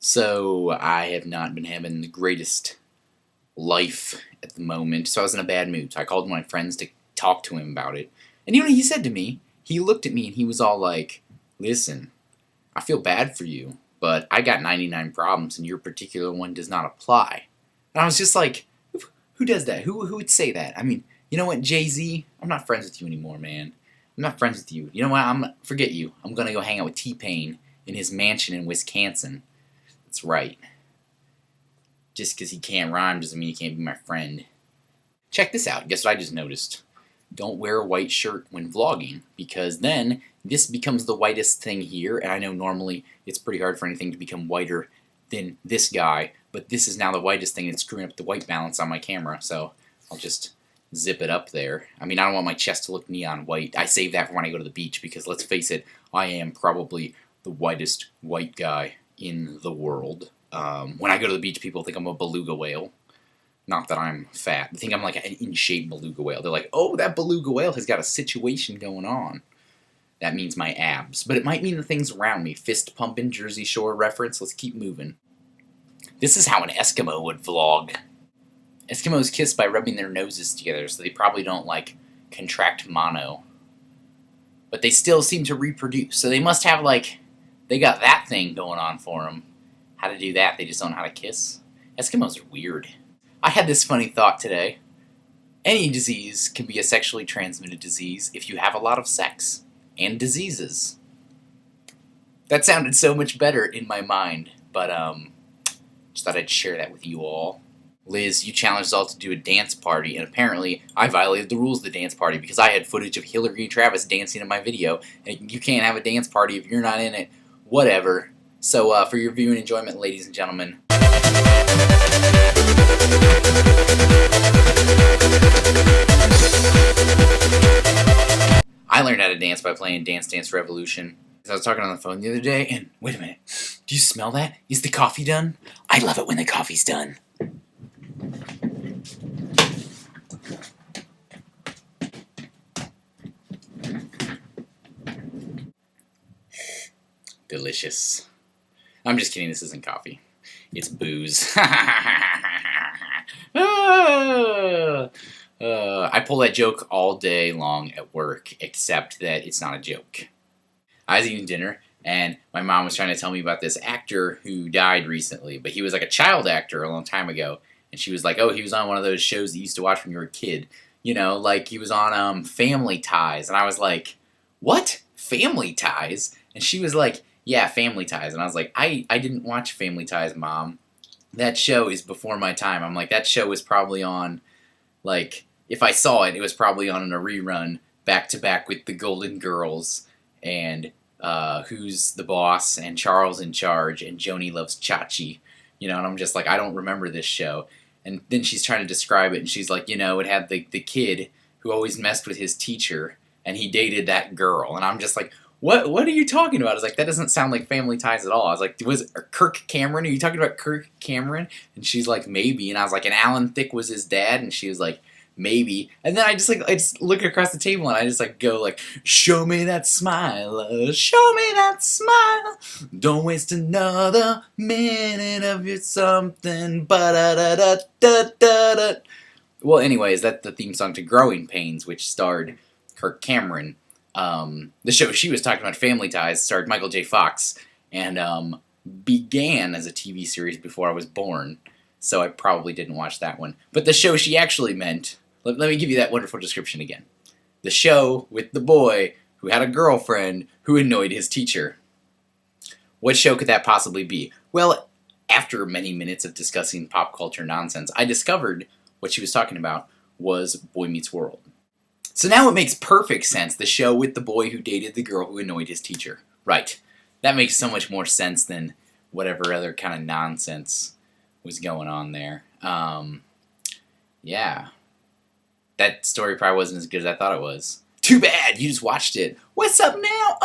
So I have not been having the greatest life at the moment, so I was in a bad mood. So I called my friends to talk to him about it. And you know what he said to me? He looked at me and he was all like, "Listen, I feel bad for you, but I got 99 problems and your particular one does not apply." And I was just like, who does that? Who would say that? I mean, you know what, Jay-Z? I'm not friends with you anymore, man. I'm not friends with you. You know what? Forget you. I'm gonna go hang out with T-Pain in his mansion in Wisconsin. That's right. Just because he can't rhyme doesn't mean he can't be my friend. Check this out. Guess what I just noticed? Don't wear a white shirt when vlogging, because then this becomes the whitest thing here, and I know normally it's pretty hard for anything to become whiter than this guy, but this is now the whitest thing and it's screwing up the white balance on my camera, so I'll just zip it up there. I mean, I don't want my chest to look neon white. I save that for when I go to the beach, because let's face it, I am probably the whitest white guy in the world. When I go to the beach, people think I'm a beluga whale. Not that I'm fat. They think I'm like an in-shape beluga whale. They're like, "Oh, that beluga whale has got a situation going on." That means my abs. But it might mean the things around me. Fist pumping, Jersey Shore reference. Let's keep moving. This is how an Eskimo would vlog. Eskimos kiss by rubbing their noses together, so they probably don't, like, contract mono. But they still seem to reproduce. So they must have, like, they got that thing going on for them. How to do that, they just don't know how to kiss. Eskimos are weird. I had this funny thought today. Any disease can be a sexually transmitted disease if you have a lot of sex. And diseases. That sounded so much better in my mind, but just thought I'd share that with you all. Liz, you challenged us all to do a dance party, and apparently I violated the rules of the dance party because I had footage of Hillary and Travis dancing in my video, and you can't have a dance party if you're not in it. Whatever. So for your viewing enjoyment, ladies and gentlemen, I learned how to dance by playing Dance Dance Revolution. I was talking on the phone the other day, and wait a minute, do you smell that? Is the coffee done? I love it when the coffee's done. Delicious. I'm just kidding, this isn't coffee. It's booze. I pull that joke all day long at work, except that it's not a joke. I was eating dinner, and my mom was trying to tell me about this actor who died recently, but he was like a child actor a long time ago, and she was like, "Oh, he was on one of those shows that you used to watch when you were a kid. You know, like he was on Family Ties." And I was like, "What? Family Ties?" And she was like, "Yeah, Family Ties." And I was like, I didn't watch Family Ties, Mom. That show is before my time. I'm like, that show was probably on, like, if I saw it, it was probably on a rerun back to back with The Golden Girls and Who's the Boss and Charles in Charge and Joni Loves Chachi. You know, and I'm just like, I don't remember this show. And then she's trying to describe it, and she's like, you know, it had the kid who always messed with his teacher, and he dated that girl. And I'm just like, What are you talking about? I was like, that doesn't sound like Family Ties at all. I was like, was it Kirk Cameron? Are you talking about Kirk Cameron? And she's like, maybe. And I was like, and Alan Thicke was his dad? And she was like, maybe. And then I just look across the table and I just like go like, show me that smile, show me that smile. Don't waste another minute of your something. Ba-da-da-da-da-da-da. Well, anyways, that's the theme song to Growing Pains, which starred Kirk Cameron. The show she was talking about, Family Ties, starred Michael J. Fox, and began as a TV series before I was born, so I probably didn't watch that one. But the show she actually meant, let me give you that wonderful description again. The show with the boy who had a girlfriend who annoyed his teacher. What show could that possibly be? Well, after many minutes of discussing pop culture nonsense, I discovered what she was talking about was Boy Meets World. So now it makes perfect sense, the show with the boy who dated the girl who annoyed his teacher. Right. That makes so much more sense than whatever other kind of nonsense was going on there. Yeah. That story probably wasn't as good as I thought it was. Too bad, you just watched it. What's up now?